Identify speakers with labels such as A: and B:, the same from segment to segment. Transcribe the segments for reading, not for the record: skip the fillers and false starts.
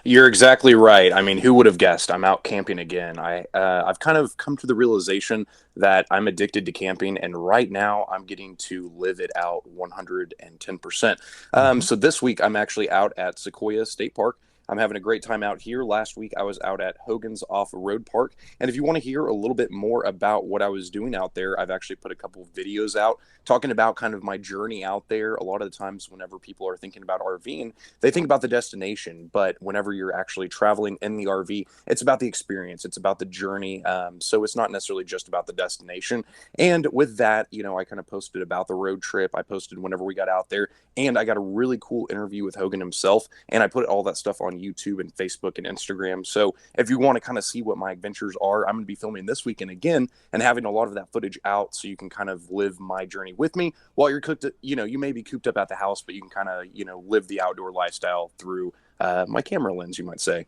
A: You're exactly right. I mean, who would have guessed? I'm out camping again. I've kind of come to the realization that I'm addicted to camping, and right now I'm getting to live it out 110%.
B: Hmm.
A: So this week I'm actually out at Sequoyah State Park. I'm having a great time out here. Last week I was out at Hogan's Off-Road Park, and if you want to hear a little bit more about what I was doing out there, I've actually put a couple of videos out talking about kind of my journey out there. A lot of the times, whenever people are thinking about RVing, they think about the destination, but whenever you're actually traveling in the RV, it's about the experience, it's about the journey. So it's not necessarily just about the destination. And with that, I kind of posted about the road trip. I posted whenever we got out there, and I got a really cool interview with Hogan himself. And I put all that stuff on YouTube and Facebook and Instagram. So if you want to kind of see what my adventures are, I'm going to be filming this weekend again and having a lot of that footage out so you can kind of live my journey with me while you're cooked. You may be cooped up at the house, but you can kind of, live the outdoor lifestyle through my camera lens, you might say.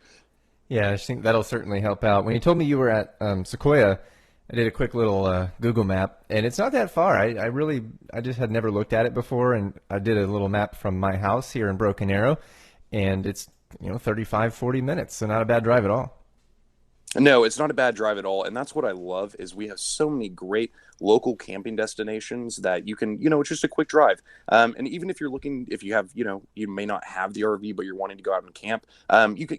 B: Yeah, I think that'll certainly help out. When you told me you were at Sequoia, I did a quick little Google map, and it's not that far. I just had never looked at it before, and I did a little map from my house here in Broken Arrow, and it's 35, 40 minutes, so not a bad drive at all.
A: No, it's not a bad drive at all, and that's what I love is we have so many great local camping destinations that you can, it's just a quick drive. And even if you're looking, if you have, you may not have the RV, but you're wanting to go out and camp,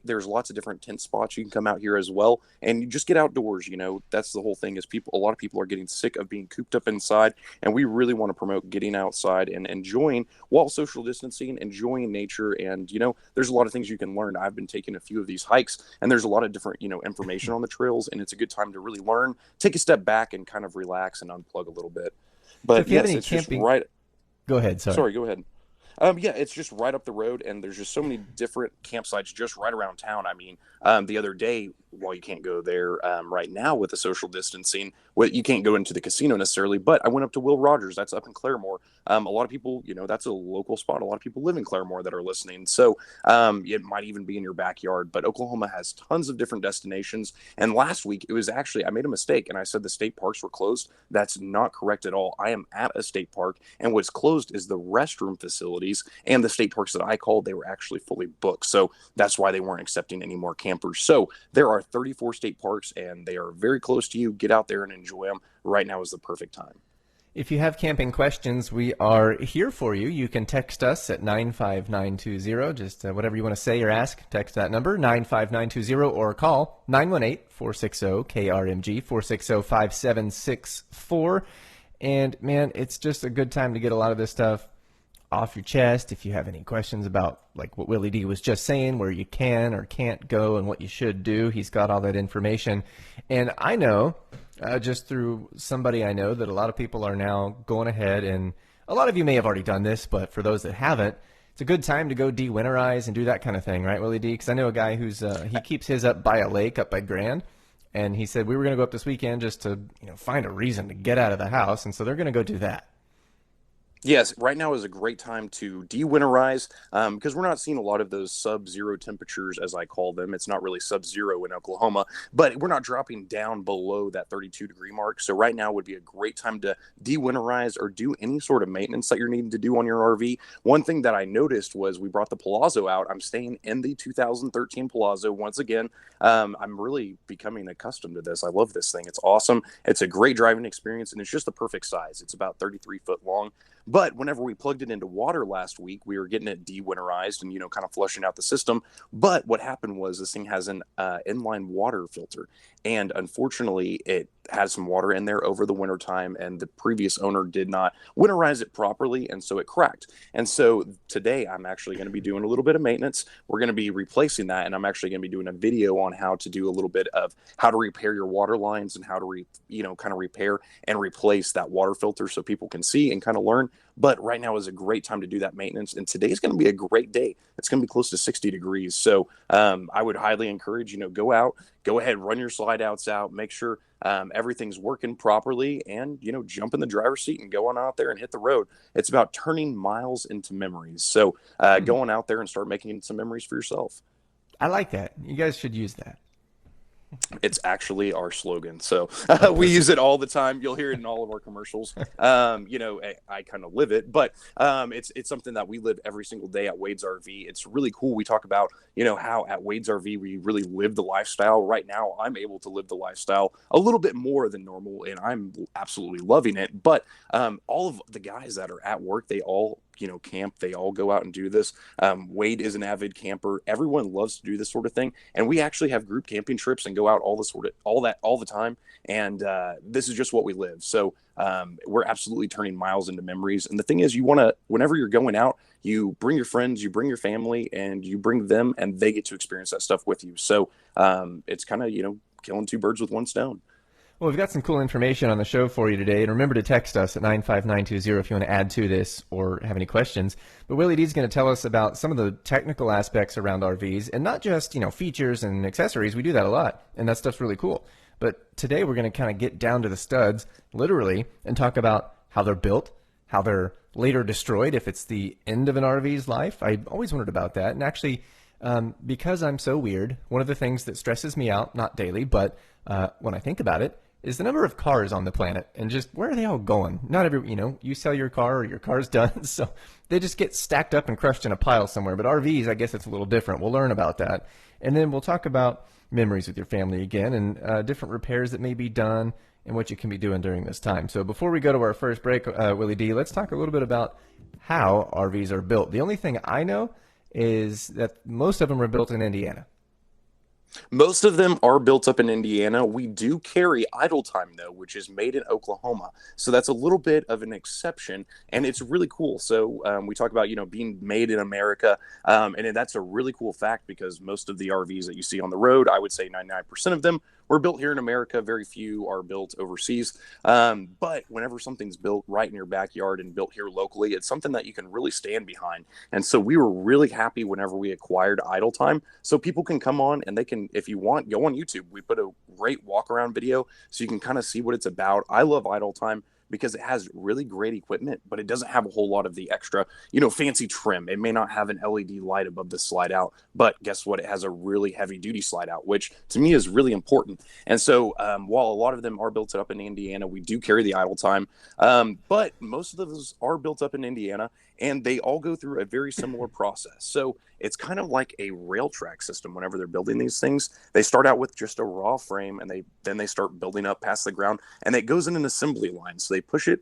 A: there's lots of different tent spots you can come out here as well, and you just get outdoors. That's the whole thing is a lot of people are getting sick of being cooped up inside, and we really want to promote getting outside and enjoying while social distancing, enjoying nature, and there's a lot of things you can learn. I've been taking a few of these hikes, and there's a lot of different, information on the trails, and it's a good time to really learn, take a step back, and kind of relax and unplug a little bit.
B: So
A: But
B: if you have
A: yes,
B: any
A: it's just
B: camping,
A: right.
B: go ahead. Sorry.
A: Sorry, go ahead. Yeah, it's just right up the road, and there's just so many different campsites just right around town. I mean, the other day, while you can't go there right now with the social distancing, well, you can't go into the casino necessarily, but I went up to Will Rogers. That's up in Claremore. A lot of people, that's a local spot. A lot of people live in Claremore that are listening. So it might even be in your backyard, but Oklahoma has tons of different destinations. And last week, it was actually, I made a mistake and I said the state parks were closed. That's not correct at all. I am at a state park, and what's closed is the restroom facilities, and the state parks that I called, they were actually fully booked. So that's why they weren't accepting any more campers. So there are 34 state parks, and they are very close to you. Get out there and enjoy them. Right now is the perfect time.
B: If you have camping questions, we are here for you. You can text us at 95920. Just whatever you want to say or ask, text that number, 95920, or call 918-460-KRMG, 460-5764. And man, it's just a good time to get a lot of this stuff off your chest. If you have any questions about like what Willie D was just saying, where you can or can't go and what you should do, he's got all that information. And I know just through somebody I know that a lot of people are now going ahead, and a lot of you may have already done this, but for those that haven't, it's a good time to go de-winterize and do that kind of thing, right, Willie D? Because I know a guy who's he keeps his up by a lake up by Grand, and he said we were going to go up this weekend just to find a reason to get out of the house, and so they're going to go do that.
A: Yes, right now is a great time to de-winterize because we're not seeing a lot of those sub-zero temperatures, as I call them. It's not really sub-zero in Oklahoma, but we're not dropping down below that 32-degree mark. So right now would be a great time to de-winterize or do any sort of maintenance that you're needing to do on your RV. One thing that I noticed was we brought the Palazzo out. I'm staying in the 2013 Palazzo once again. I'm really becoming accustomed to this. I love this thing. It's awesome. It's a great driving experience, and it's just the perfect size. It's about 33 foot long. But whenever we plugged it into water last week, we were getting it de-winterized and, kind of flushing out the system. But what happened was this thing has an inline water filter. And unfortunately, it had some water in there over the winter time, and the previous owner did not winterize it properly, and so it cracked. And so today I'm actually going to be doing a little bit of maintenance. We're going to be replacing that, and I'm actually going to be doing a video on how to do a little bit of how to repair your water lines and how to kind of repair and replace that water filter so people can see and kind of learn. But right now is a great time to do that maintenance, and today's going to be a great day. It's going to be close to 60 degrees, so I would highly encourage, go out, go ahead, run your slide outs out, make sure everything's working properly, and jump in the driver's seat and go on out there and hit the road. It's about turning miles into memories. So
B: Hmm.
A: going out there and start making some memories for yourself.
B: I like that. You guys should use that.
A: It's actually our slogan. So
B: Oh,
A: we use
B: perfect.
A: it all the time. You'll hear it in all of our commercials. I kind of live it, but it's something that we live every single day at Wade's RV. It's really cool. We talk about, how at Wade's RV we really live the lifestyle. Right now, I'm able to live the lifestyle a little bit more than normal, and I'm absolutely loving it. But all of the guys that are at work, they all camp. They all go out and do this. Wade is an avid camper. Everyone loves to do this sort of thing, and we actually have group camping trips and go out all the time. And this is just what we live. So we're absolutely turning miles into memories. And the thing is, you want to, whenever you're going out, you bring your friends, you bring your family, and you bring them, and they get to experience that stuff with you. So it's kind of killing two birds with one stone.
B: Well, we've got some cool information on the show for you today, and remember to text us at 95920 if you want to add to this or have any questions. But Willie D is going to tell us about some of the technical aspects around RVs, and not just, features and accessories. We do that a lot, and that stuff's really cool. But today we're going to kind of get down to the studs, literally, and talk about how they're built, how they're later destroyed if it's the end of an RV's life. I always wondered about that, and actually, because I'm so weird, one of the things that stresses me out, not daily, but when I think about it, is the number of cars on the planet and just where are they all going? Not every, you sell your car or your car's done, so they just get stacked up and crushed in a pile somewhere. But RVs, I guess it's a little different. We'll learn about that. And then we'll talk about memories with your family again and different repairs that may be done and what you can be doing during this time. So before we go to our first break, Willie D, let's talk a little bit about how RVs are built. The only thing I know is that most of them are built in Indiana.
A: Most of them are built up in Indiana. We do carry idle time, though, which is made in Oklahoma. So that's a little bit of an exception, and it's really cool. So we talk about, being made in America, and that's a really cool fact because most of the RVs that you see on the road, I would say 99% of them were built here in America. Very few are built overseas. But whenever something's built right in your backyard and built here locally, it's something that you can really stand behind. And so we were really happy whenever we acquired idle time. So people can come on and they can, if you want, go on YouTube. We put a great walk around video so you can kind of see what it's about. I love idle time because it has really great equipment, but it doesn't have a whole lot of the extra, fancy trim. It may not have an LED light above the slide out, but guess what? It has a really heavy duty slide out, which to me is really important. And so while a lot of them are built up in Indiana, we do carry the idle time. But most of those are built up in Indiana and they all go through a very similar process. So it's kind of like a rail track system whenever they're building these things. They start out with just a raw frame and they start building up past the ground and it goes in an assembly line. So they push it,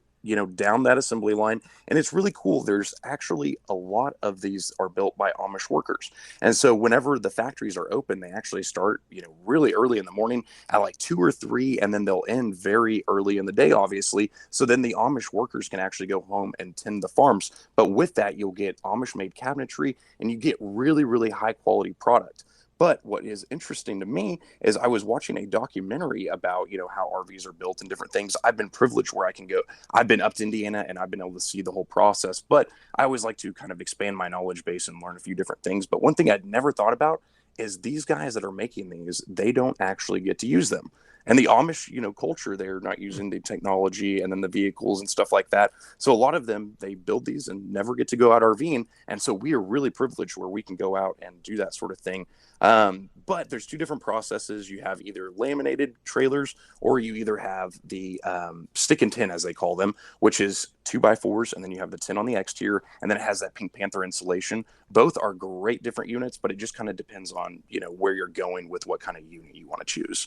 A: down that assembly line. And it's really cool. There's actually a lot of these are built by Amish workers. And so whenever the factories are open, they actually start, really early in the morning at like 2 or 3, and then they'll end very early in the day, obviously. So then the Amish workers can actually go home and tend the farms. But with that, you'll get Amish made cabinetry and you get really, really high quality product. But what is interesting to me is I was watching a documentary about, how RVs are built and different things. I've been privileged where I can go. I've been up to Indiana and I've been able to see the whole process. But I always like to kind of expand my knowledge base and learn a few different things. But one thing I'd never thought about is these guys that are making these, they don't actually get to use them. And the Amish, culture, they're not using the technology and then the vehicles and stuff like that. So a lot of them, they build these and never get to go out RVing. And so we are really privileged where we can go out and do that sort of thing. But there's two different processes. You have either laminated trailers or you either have the stick and tin, as they call them, which is 2x4s. And then you have the tin on the exterior. And then it has that Pink Panther insulation. Both are great different units, but it just kind of depends on, where you're going with what kind of unit you want to choose.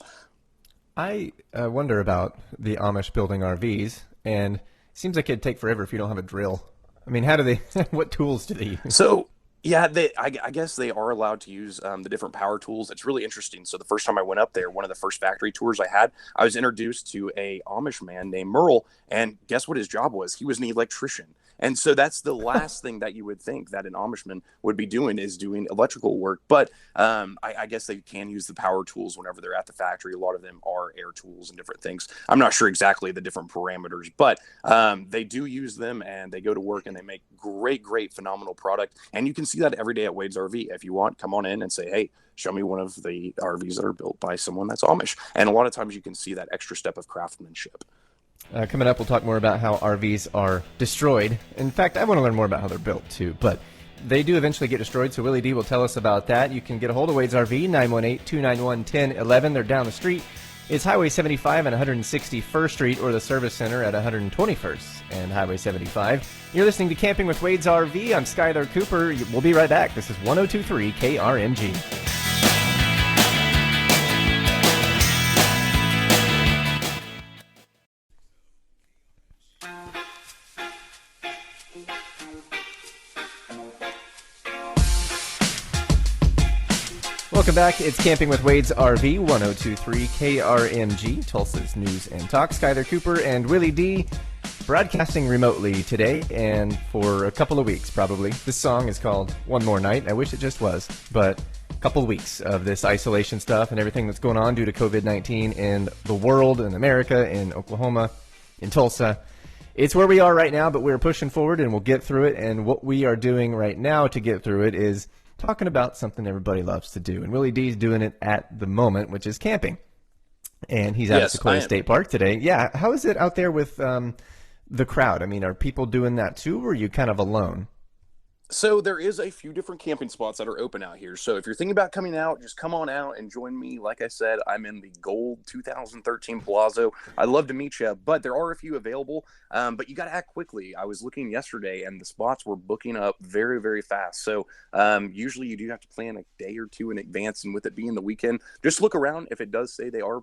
B: I wonder about the Amish building RVs, and it seems like it'd take forever if you don't have a drill. I mean, how do they, what tools do they use?
A: So yeah, I guess they are allowed to use the different power tools. It's really interesting. So the first time I went up there, one of the first factory tours I had, I was introduced to a Amish man named Merle, and guess what his job was? He was an electrician. And so that's the last thing that you would think that an Amishman would be doing is doing electrical work. But I guess they can use the power tools whenever they're at the factory. A lot of them are air tools and different things. I'm not sure exactly the different parameters, but they do use them and they go to work and they make great, great, phenomenal product. And you can see that every day at Wade's RV. If you want, come on in and say, hey, show me one of the RVs that are built by someone that's Amish. And a lot of times you can see that extra step of craftsmanship.
B: Coming up, we'll talk more about how RVs are destroyed. In fact, I want to learn more about how they're built, too. But they do eventually get destroyed, so Willie D will tell us about that. You can get a hold of Wade's RV, 918-291-1011. They're down the street. It's Highway 75 and 161st Street, or the Service Center at 121st and Highway 75. You're listening to Camping with Wade's RV. I'm Skyler Cooper. We'll be right back. This is 102.3 KRMG. Welcome back. It's Camping with Wade's RV, 102.3 KRMG, Tulsa's News and Talk. Skyler Cooper and Willie D broadcasting remotely today and for a couple of weeks, probably. This song is called One More Night. I wish it just was, but a couple of weeks of this isolation stuff and everything that's going on due to COVID-19 in the world, in America, in Oklahoma, in Tulsa. It's where we are right now, but we're pushing forward and we'll get through it. And what we are doing right now to get through it is talking about something everybody loves to do. And Willie D's doing it at the moment, which is camping. And he's out at Sequoyah State Park today. Yeah, how is it out there with the crowd? I mean, are people doing that too, or are you kind of alone?
A: So there is a few different camping spots that are open out here. So if you're thinking about coming out, just come on out and join me. Like I said, I'm in the gold 2013 Palazzo. I'd love to meet you, but there are a few available. But you got to act quickly. I was looking yesterday and the spots were booking up very, very fast. So usually you do have to plan a day or two in advance. And with it being the weekend, just look around. If it does say they are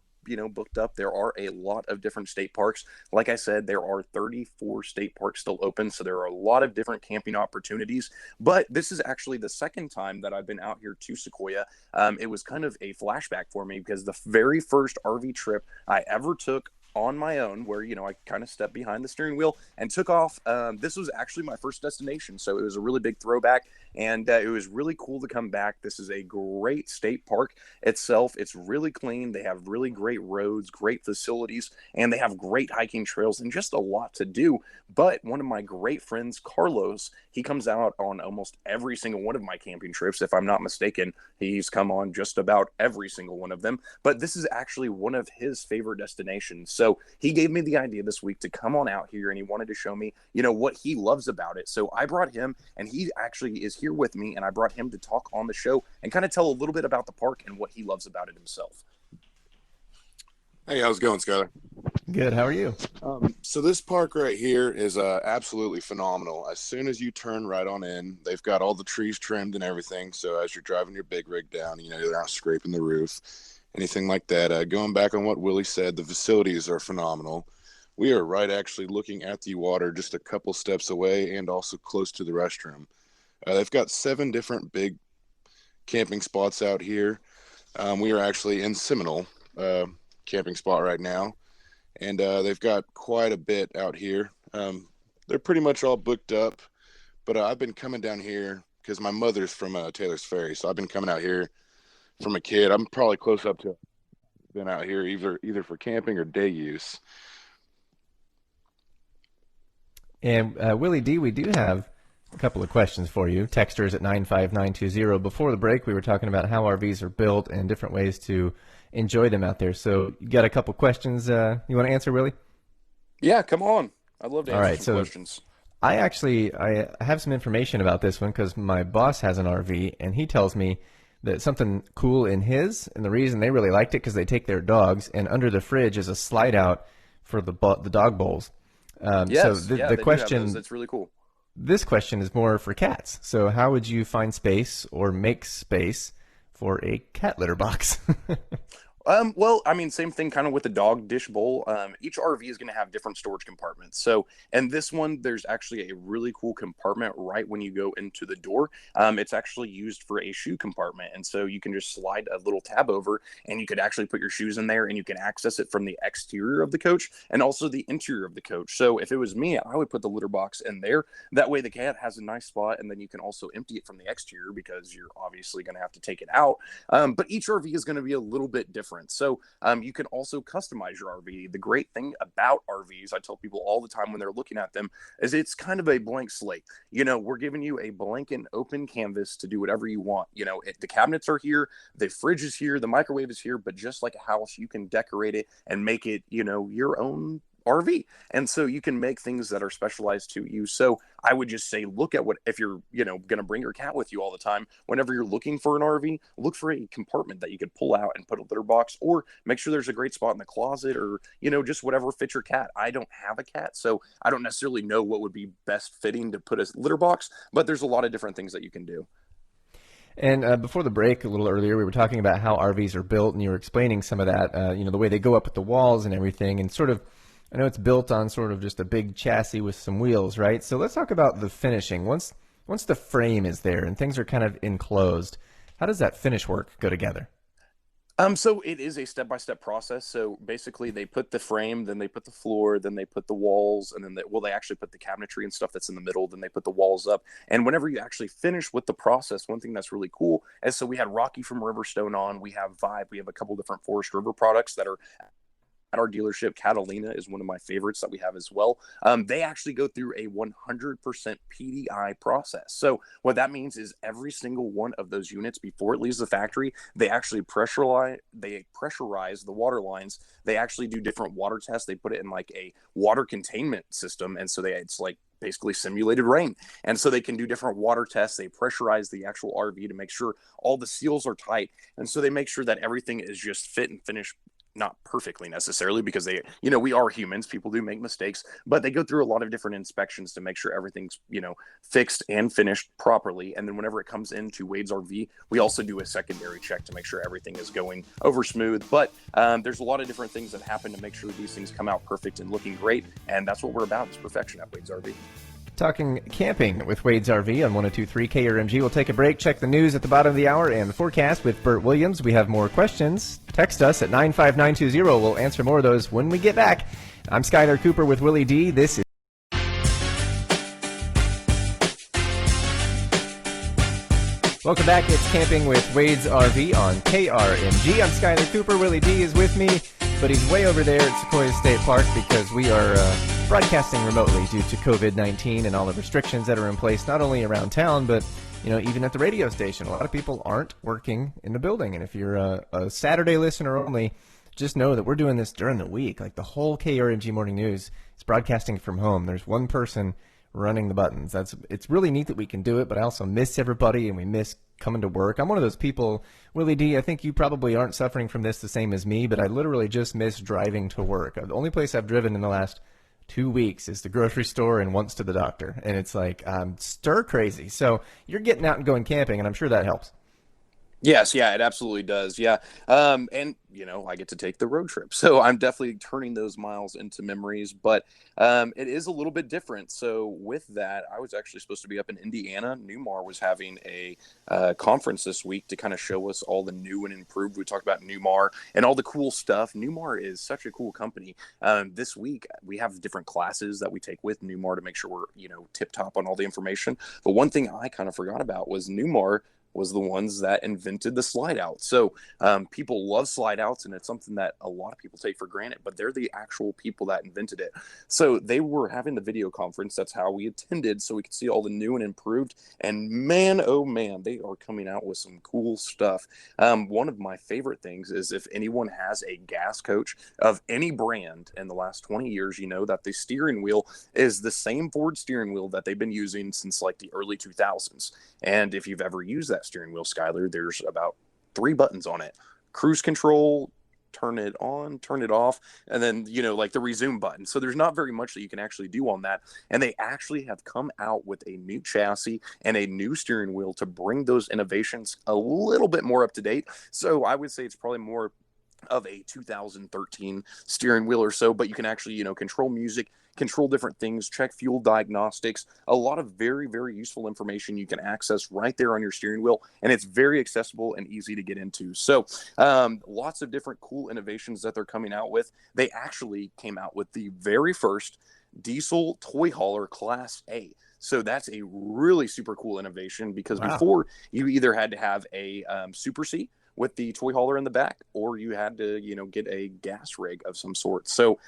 A: booked up, there are a lot of different state parks. Like I said, there are 34 state parks still open, so there are a lot of different camping opportunities. But this is actually the second time that I've been out here to Sequoyah. It was kind of a flashback for me because the very first RV trip I ever took on my own, where I kind of stepped behind the steering wheel and took off. This was actually my first destination, so it was a really big throwback, and it was really cool to come back. This is a great state park itself. It's really clean. They have really great roads, great facilities, and they have great hiking trails and just a lot to do. But one of my great friends, Carlos, he comes out on almost every single one of my camping trips. If I'm not mistaken, he's come on just about every single one of them. But this is actually one of his favorite destinations. So he gave me the idea this week to come on out here, and he wanted to show me, what he loves about it. So I brought him, and he actually is here with me, and I brought him to talk on the show and kind of tell a little bit about the park and what he loves about it himself.
C: Hey, how's it going, Skyler?
B: Good. How are you?
C: So this park right here is absolutely phenomenal. As soon as you turn right on in, they've got all the trees trimmed and everything. So as you're driving your big rig down, you're not scraping the roof, anything like that. Going back on what Willie said, the facilities are phenomenal. We are right actually looking at the water just a couple steps away and also close to the restroom. They've got 7 different big camping spots out here. We are actually in Seminole camping spot right now, and they've got quite a bit out here. They're pretty much all booked up, but I've been coming down here because my mother's from Taylor's Ferry, so I've been coming out here from a kid. I'm probably close up to been out here either for camping or day use.
B: And Willie D, we do have a couple of questions for you. Texters at 95920. Before the break, we were talking about how RVs are built and different ways to enjoy them out there. So you got a couple questions you want to answer, Willie?
A: Yeah, come on. I'd love to answer some questions.
B: I have some information about this one because my boss has an RV, and he tells me that something cool in his, and the reason they really liked it because they take their dogs, and under the fridge is a slide out for the dog bowls.
A: Yes,
B: so the question,
A: that's really cool.
B: This question is more for cats. So how would you find space or make space for a cat litter box?
A: Well, I mean, same thing kind of with the dog dish bowl. Each RV is going to have different storage compartments. So, and this one, there's actually a really cool compartment right when you go into the door. It's actually used for a shoe compartment. And so you can just slide a little tab over and you could actually put your shoes in there, and you can access it from the exterior of the coach and also the interior of the coach. So if it was me, I would put the litter box in there. That way the cat has a nice spot, and then you can also empty it from the exterior because you're obviously going to have to take it out. But each RV is going to be a little bit different. So you can also customize your RV. The great thing about RVs, I tell people all the time when they're looking at them, is it's kind of a blank slate. We're giving you a blank and open canvas to do whatever you want. The cabinets are here, the fridge is here, the microwave is here, but just like a house, you can decorate it and make it, your own RV. And so you can make things that are specialized to you. So I would just say, look at what, if you're, going to bring your cat with you all the time, whenever you're looking for an RV, look for a compartment that you could pull out and put a litter box, or make sure there's a great spot in the closet, or, just whatever fits your cat. I don't have a cat, so I don't necessarily know what would be best fitting to put a litter box, but there's a lot of different things that you can do.
B: And before the break, a little earlier, we were talking about how RVs are built, and you were explaining some of that, the way they go up at the walls and everything, and sort of, I know it's built on sort of just a big chassis with some wheels, right? So let's talk about the finishing. Once the frame is there and things are kind of enclosed, how does that finish work go together?
A: So it is a step-by-step process. So basically they put the frame, then they put the floor, then they put the walls, and then they actually put the cabinetry and stuff that's in the middle, then they put the walls up. And whenever you actually finish with the process, one thing that's really cool is, so we had Rocky from Riverstone on, we have Vibe, we have a couple different Forest River products that are at our dealership. Catalina is one of my favorites that we have as well. They actually go through a 100% PDI process. So what that means is every single one of those units, before it leaves the factory, they actually pressurize the water lines. They actually do different water tests. They put it in like a water containment system, and so it's like basically simulated rain. And so they can do different water tests. They pressurize the actual RV to make sure all the seals are tight. And so they make sure that everything is just fit and finished, not perfectly necessarily, because we are humans, people do make mistakes, but they go through a lot of different inspections to make sure everything's, fixed and finished properly. And then whenever it comes into Wade's RV, we also do a secondary check to make sure everything is going over smooth. But there's a lot of different things that happen to make sure these things come out perfect and looking great. And that's what we're about, is perfection at Wade's RV.
B: Talking camping with Wade's RV on 102.3 KRMG. We'll take a break, check the news at the bottom of the hour, and the forecast with Burt Williams. We have more questions. Text us at 95920. We'll answer more of those when we get back. I'm Skyler Cooper with Willy D. This is Welcome back. It's Camping with Wade's RV on KRMG. I'm Skyler Cooper. Willy D is with me, but he's way over there at Sequoyah State Park because we are broadcasting remotely due to COVID-19 and all the restrictions that are in place, not only around town, but even at the radio station. A lot of people aren't working in the building, and if you're a Saturday listener only, just know that we're doing this during the week. Like the whole KRMG Morning News is broadcasting from home. There's one person running the buttons. It's really neat that we can do it, but I also miss everybody, and we miss coming to work. I'm one of those people, Willy D, I think you probably aren't suffering from this the same as me, but I literally just miss driving to work. The only place I've driven in the last 2 weeks is the grocery store and once to the doctor, and it's like I'm stir crazy. So you're getting out and going camping, and I'm sure that helps.
A: Yes, yeah, it absolutely does. Yeah. And I get to take the road trip. So I'm definitely turning those miles into memories, but it is a little bit different. So with that, I was actually supposed to be up in Indiana. Newmar was having a conference this week to kind of show us all the new and improved. We talked about Newmar and all the cool stuff. Newmar is such a cool company. This week, we have different classes that we take with Newmar to make sure we're, tip top on all the information. But one thing I kind of forgot about was Newmar was the ones that invented the slide out. So people love slide outs, and it's something that a lot of people take for granted, but they're the actual people that invented it. So they were having the video conference. That's how we attended, so we could see all the new and improved. And man, oh man, they are coming out with some cool stuff. One of my favorite things is, if anyone has a gas coach of any brand in the last 20 years, that the steering wheel is the same Ford steering wheel that they've been using since like the early 2000s. And if you've ever used that steering wheel, Skyler, there's about 3 buttons on it: cruise control, turn it on, turn it off, and then like the resume button. So there's not very much that you can actually do on that. And they actually have come out with a new chassis and a new steering wheel to bring those innovations a little bit more up to date. So I would say it's probably more of a 2013 steering wheel or so, but you can actually control music, control different things, check fuel diagnostics, a lot of very, very useful information you can access right there on your steering wheel, and it's very accessible and easy to get into. So lots of different cool innovations that they're coming out with. They actually came out with the very first diesel toy hauler Class A. So that's a really super cool innovation because
B: Wow.
A: before you either had to have a Super C with the toy hauler in the back, or you had to, get a gas rig of some sort. So,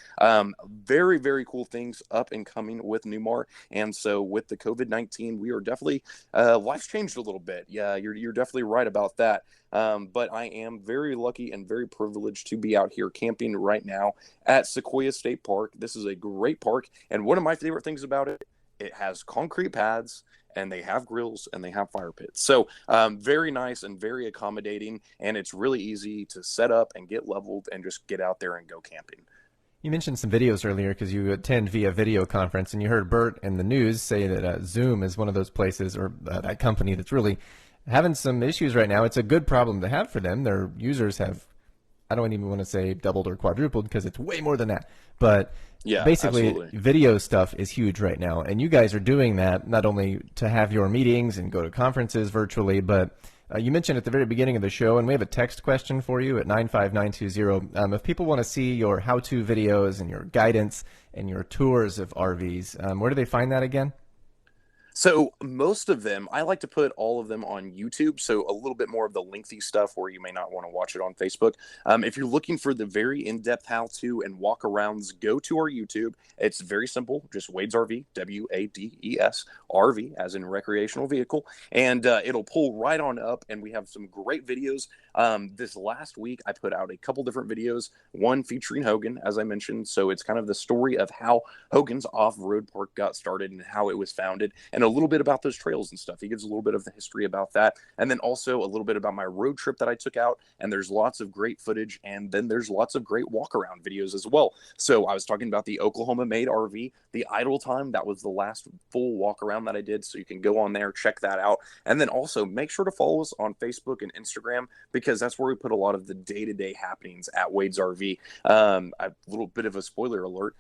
A: very, very cool things up and coming with Newmar. And so, with the COVID-19, we are definitely life's changed a little bit. Yeah, you're definitely right about that. But I am very lucky and very privileged to be out here camping right now at Sequoyah State Park. This is a great park, and one of my favorite things about it, it has concrete pads, and they have grills, and they have fire pits. So very nice and very accommodating, and it's really easy to set up and get leveled and just get out there and go camping.
B: You mentioned some videos earlier because you attend via video conference, and you heard Bert in the news say that Zoom is one of those places, or that company that's really having some issues right now. It's a good problem to have for them. Their users have, I don't even want to say doubled or quadrupled because it's way more than that. But
A: Yeah,
B: basically,
A: absolutely.
B: video stuff is huge right now. And you guys are doing that not only to have your meetings and go to conferences virtually, but you mentioned at the very beginning of the show, and we have a text question for you at 95920. If people want to see your how-to videos and your guidance and your tours of RVs, where do they find that again?
A: So most of them, I like to put all of them on YouTube. So a little bit more of the lengthy stuff where you may not want to watch it on Facebook. If you're looking for the very in-depth how-to and walk-arounds, go to our YouTube. It's very simple, just Wade's RV, Wades RV, as in recreational vehicle, and it'll pull right on up. And we have some great videos. This last week, I put out a couple different videos. One featuring Hogan, as I mentioned. So it's kind of the story of how Hogan's off-road park got started and how it was founded, and a little bit about those trails and stuff. He gives a little bit of the history about that. And then also a little bit about my road trip that I took out. And there's lots of great footage. And then there's lots of great walk around videos as well. So I was talking about the Oklahoma made RV, the idle time. That was the last full walk around that I did. So you can go on there, check that out. And then also make sure to follow us on Facebook and Instagram, because that's where we put a lot of the day-to-day happenings at Wade's RV. A little bit of a spoiler alert.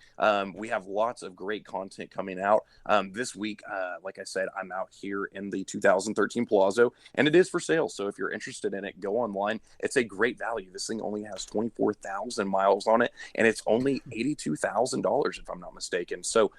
A: We have lots of great content coming out this week. Like I said, I'm out here in the 2013 Palazzo, and it is for sale. So if you're interested in it, go online. It's a great value. This thing only has 24,000 miles on it, and it's only $82,000 if I'm not mistaken. So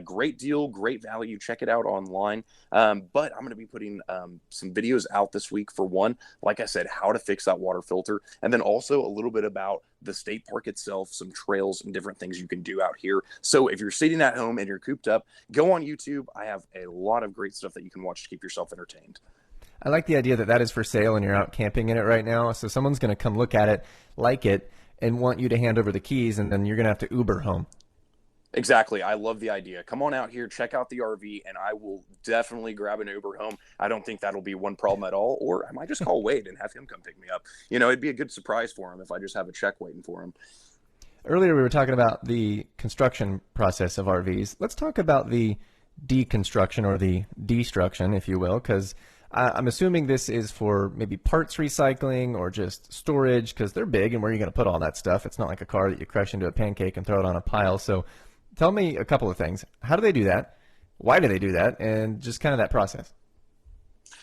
A: great deal, great value. Check it out online. But I'm going to be putting some videos out this week. For one, like I said, how to fix that water filter, and then also a little bit about the state park itself, some trails and different things you can do out here. So if you're sitting at home and you're cooped up, go on YouTube. I have a lot of great stuff that you can watch to keep yourself entertained.
B: I like the idea that that is for sale and you're out camping in it right now. So someone's going to come look at it, like it, and want you to hand over the keys, and then you're going to have to Uber home.
A: Exactly. I love the idea. Come on out here, check out the RV, and I will definitely grab an Uber home. I don't think that'll be one problem at all. Or I might just call Wade and have him come pick me up. It'd be a good surprise for him if I just have a check waiting for him.
B: Earlier, we were talking about the construction process of RVs. Let's talk about the deconstruction, or the destruction, if you will, because I'm assuming this is for maybe parts recycling or just storage, because they're big, and where are you going to put all that stuff? It's not like a car that you crush into a pancake and throw it on a pile. So tell me a couple of things. How do they do that? Why do they do that? And just kind of that process.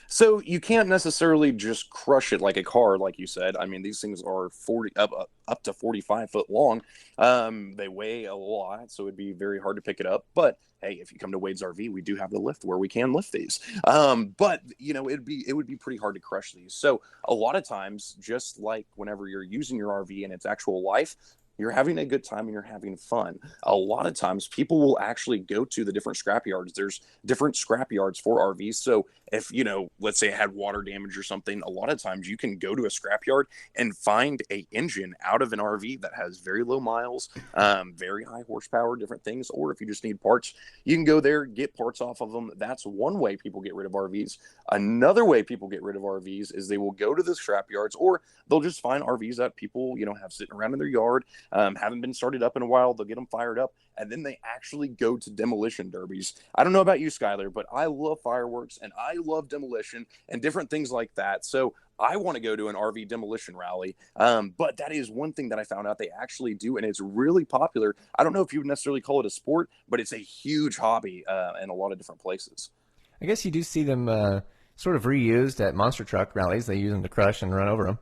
A: So you can't necessarily just crush it like a car, like you said. I mean, these things are 40 up to 45 foot long. They weigh a lot, so it'd be very hard to pick it up. But hey, if you come to Wade's RV, we do have the lift where we can lift these. But it would be pretty hard to crush these. So a lot of times, just like whenever you're using your RV in its actual life, you're having a good time and you're having fun. A lot of times people will actually go to the different scrap yards. There's different scrap yards for RVs. So if, let's say it had water damage or something, a lot of times you can go to a scrap yard and find a engine out of an RV that has very low miles, very high horsepower, different things. Or if you just need parts, you can go there, get parts off of them. That's one way people get rid of RVs. Another way people get rid of RVs is they will go to the scrap yards, or they'll just find RVs that people, have sitting around in their yard, haven't been started up in a while. They'll get them fired up, and then they actually go to demolition derbies. I don't know about you, Skyler, but I love fireworks and I love demolition and different things like that. So I want to go to an RV demolition rally. But that is one thing that I found out they actually do, and it's really popular. I don't know if you would necessarily call it a sport, but it's a huge hobby in a lot of different places.
B: I guess you do see them sort of reused at monster truck rallies. They use them to crush and run over them.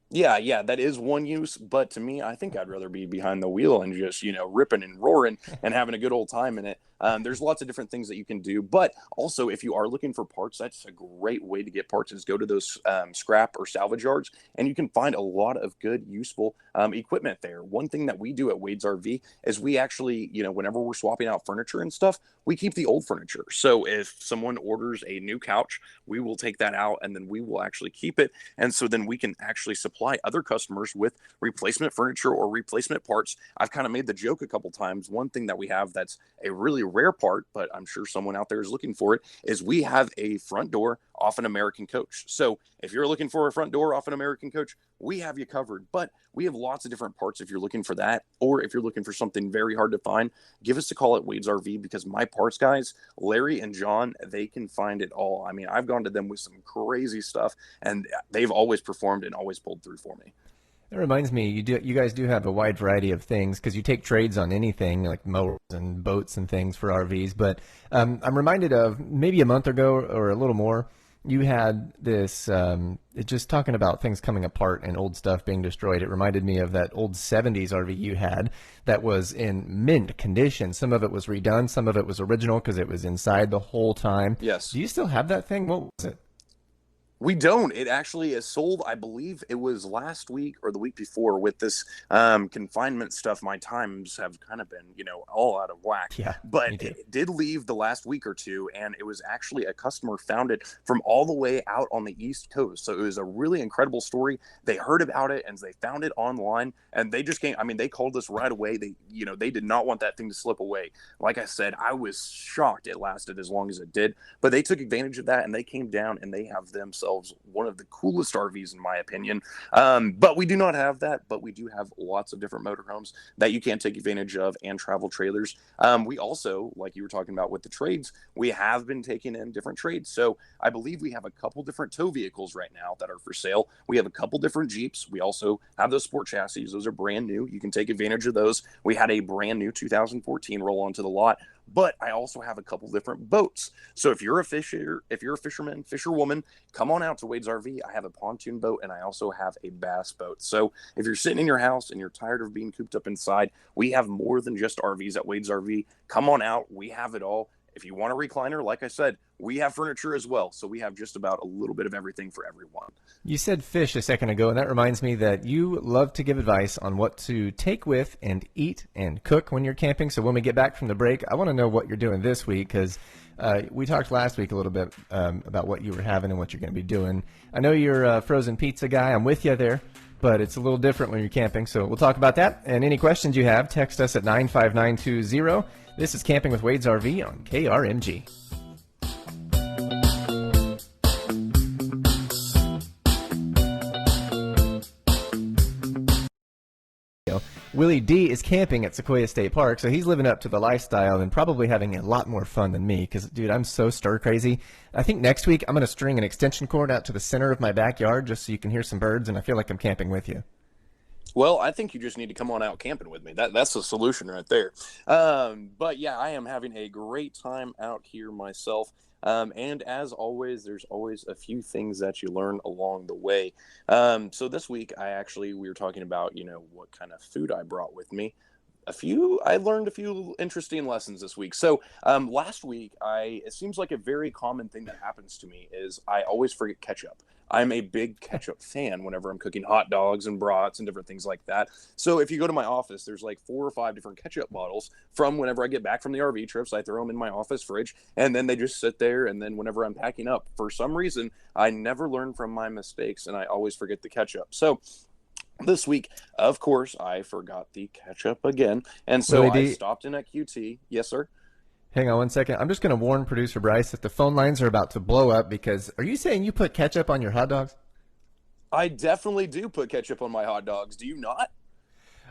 A: Yeah, that is one use, but to me, I think I'd rather be behind the wheel and just, ripping and roaring and having a good old time in it. There's lots of different things that you can do, but also if you are looking for parts, that's a great way to get parts is go to those scrap or salvage yards, and you can find a lot of good, useful equipment there. One thing that we do at Wade's RV is we actually, whenever we're swapping out furniture and stuff, we keep the old furniture. So if someone orders a new couch, we will take that out and then we will actually keep it, and so then we can actually supply other customers with replacement furniture or replacement parts. I've kind of made the joke a couple times. One thing that we have that's a really rare part, but I'm sure someone out there is looking for it, is we have a front door off an American coach. So if you're looking for a front door off an American coach, we have you covered. But we have lots of different parts if you're looking for that, or if you're looking for something very hard to find, give us a call at Wade's RV, because my parts guys, Larry and John, they can find it all. I mean, I've gone to them with some crazy stuff, and they've always performed and always pulled through for me.
B: That reminds me, you guys do have a wide variety of things because you take trades on anything like mowers and boats and things for RVs. But I'm reminded of maybe a month ago or a little more, you had this just talking about things coming apart and old stuff being destroyed. It reminded me of that old 70s RV you had that was in mint condition. Some of it was redone, some of it was original because it was inside the whole time.
A: Yes.
B: Do you still have that thing? What was it?
A: We don't. It actually is sold. I believe it was last week or the week before with this confinement stuff. My times have kind of been, all out of whack.
B: Yeah,
A: but
B: me too.
A: it did leave the last week or two, and it was actually a customer found it from all the way out on the East Coast. So it was a really incredible story. They heard about it and they found it online, and they just came. I mean, they called us right away. They did not want that thing to slip away. Like I said, I was shocked it lasted as long as it did, but they took advantage of that and they came down and they have themselves one of the coolest RVs in my opinion. But we do not have that, but we do have lots of different motorhomes that you can take advantage of and travel trailers. We also, like you were talking about with the trades, we have been taking in different trades. So I believe we have a couple different tow vehicles right now that are for sale. We have a couple different Jeeps. We also have those sport chassis. Those are brand new. You can take advantage of those. We had a brand new 2014 roll onto the lot, but I also have a couple different boats. So if you're a fisherman, fisherwoman, come on out to Wade's RV. I have a pontoon boat and I also have a bass boat. So if you're sitting in your house and you're tired of being cooped up inside, we have more than just RVs at Wade's RV. Come on out. We have it all. If you want a recliner, like I said, we have furniture as well. So we have just about a little bit of everything for everyone.
B: You said fish a second ago, and that reminds me that you love to give advice on what to take with and eat and cook when you're camping. So when we get back from the break, I want to know what you're doing this week, because we talked last week a little bit about what you were having and what you're going to be doing. I know you're a frozen pizza guy. I'm with you there, but it's a little different when you're camping. So we'll talk about that. And any questions you have, text us at 95920. This is Camping with Wade's RV on KRMG. Willy D is camping at Sequoyah State Park, so he's living up to the lifestyle and probably having a lot more fun than me because, dude, I'm so stir crazy. I think next week I'm going to string an extension cord out to the center of my backyard just so you can hear some birds, and I feel like I'm camping with you.
A: Well, I think you just need to come on out camping with me. That's the solution right there. But yeah, I am having a great time out here myself. And as always, there's always a few things that you learn along the way. So this week, we were talking about, what kind of food I brought with me. I learned a few interesting lessons this week. So last week, it seems like a very common thing that happens to me is I always forget ketchup. I'm a big ketchup fan whenever I'm cooking hot dogs and brats and different things like that. So if you go to my office, there's like 4 or 5 different ketchup bottles from whenever I get back from the RV trips. I throw them in my office fridge, and then they just sit there. And then whenever I'm packing up, for some reason, I never learn from my mistakes, and I always forget the ketchup. So this week, of course, I forgot the ketchup again. And so
B: Willy D,
A: I stopped in at QT. Yes, sir.
B: hang on one second. I'm just going to warn producer Bryce that the phone lines are about to blow up because are you saying you put ketchup on your hot dogs?
A: I definitely do put ketchup on my hot dogs. Do you not?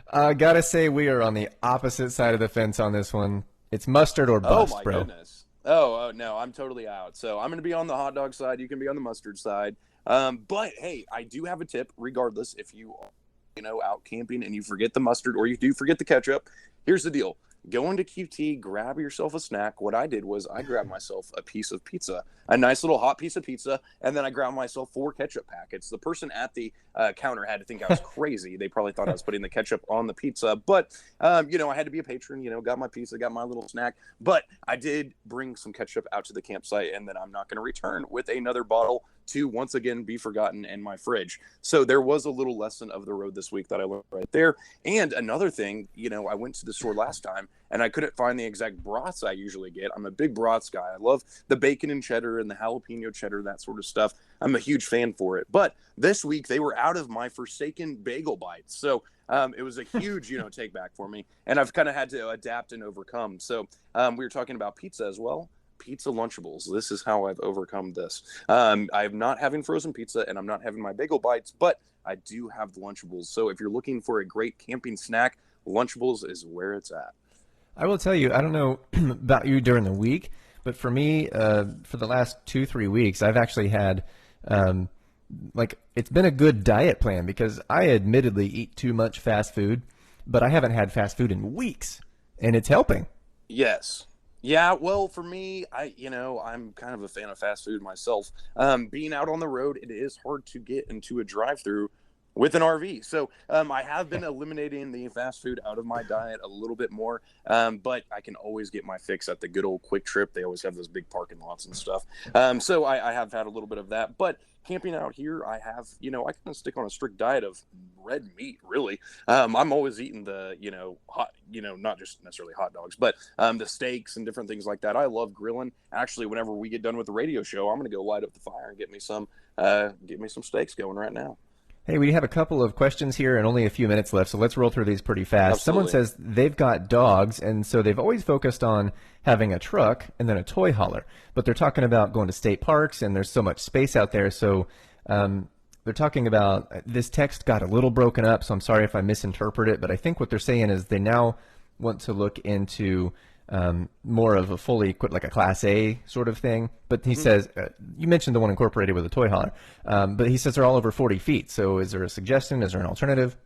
B: I got to say we are on the opposite side of the fence on this one. It's mustard or bust,
A: Oh my
B: bro.
A: goodness. Oh no, I'm totally out. So I'm going to be on the hot dog side. You can be on the mustard side. But hey, I do have a tip. Regardless, if you are, out camping and you forget the mustard or you do forget the ketchup, here's the deal. go into QT, grab yourself a snack. What I did was I grabbed myself a piece of pizza, a nice little hot piece of pizza, and then I grabbed myself 4 ketchup packets. The person at the counter had to think I was crazy. They probably thought I was putting the ketchup on the pizza, but I had to be a patron. Got my pizza, got my little snack, but I did bring some ketchup out to the campsite, and then I'm not going to return with another bottle to once again be forgotten in my fridge. So there was a little lesson of the road this week that I learned right there. And another thing, I went to the store last time and I couldn't find the exact broths I usually get. I'm a big broths guy. I love the bacon and cheddar and the jalapeno cheddar, that sort of stuff. I'm a huge fan for it. But this week they were out of my forsaken bagel bites. So it was a huge, take back for me. And I've kind of had to adapt and overcome. So we were talking about pizza as well. Pizza Lunchables. This is how I've overcome this. I'm not having frozen pizza and I'm not having my bagel bites, but I do have the Lunchables. So if you're looking for a great camping snack, Lunchables is where it's at.
B: I will tell you, I don't know about you during the week, but for me, for the last 2-3 weeks, I've actually had, it's been a good diet plan because I admittedly eat too much fast food, but I haven't had fast food in weeks, and it's helping.
A: Yes. Yeah, well, for me, I'm kind of a fan of fast food myself. Being out on the road, it is hard to get into a drive-through with an RV. So I have been eliminating the fast food out of my diet a little bit more, but I can always get my fix at the good old Quick Trip. They always have those big parking lots and stuff. So I have had a little bit of that. But camping out here, I have, I kind of stick on a strict diet of red meat, really. I'm always eating the, hot, not just necessarily hot dogs, but the steaks and different things like that. I love grilling. Actually, whenever we get done with the radio show, I'm going to go light up the fire and get me some steaks going right now.
B: Hey, we have a couple of questions here and only a few minutes left, so let's roll through these pretty fast.
A: Absolutely.
B: Someone says they've got dogs, and so they've always focused on having a truck and then a toy hauler. But they're talking about going to state parks, and there's so much space out there. So they're talking about this text got a little broken up, so I'm sorry if I misinterpret it. But I think what they're saying is they now want to look into more of a fully equipped, like a Class A sort of thing. But he says, you mentioned the one incorporated with a toy hauler, but he says they're all over 40 feet. So is there a suggestion? Is there an alternative?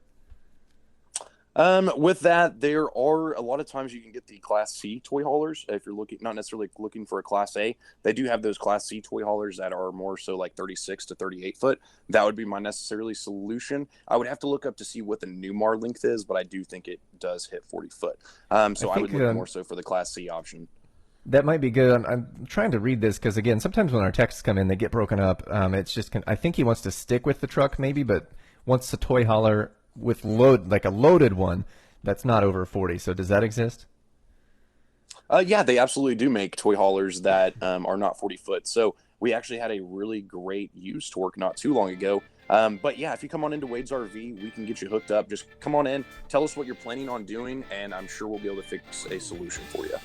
A: With that, there are a lot of times you can get the Class C toy haulers if you're not necessarily looking for a Class A. They do have those Class C toy haulers that are more so like 36 to 38 foot. That would be my necessarily solution. I would have to look up to see what the Newmar length is, but I do think it does hit 40 foot. So I would look more so for the Class C option.
B: That might be good. I'm trying to read this because, again, sometimes when our texts come in, they get broken up. It's just, I think he wants to stick with the truck maybe, but wants a toy hauler with like a loaded one that's not over 40. So does that exist?
A: Yeah, they absolutely do make toy haulers that are not 40 foot. So we actually had a really great used torque not too long ago. But yeah, if you come on into Wade's RV, we can get you hooked up. Just come on in, tell us what you're planning on doing, and I'm sure we'll be able to fix a solution for you.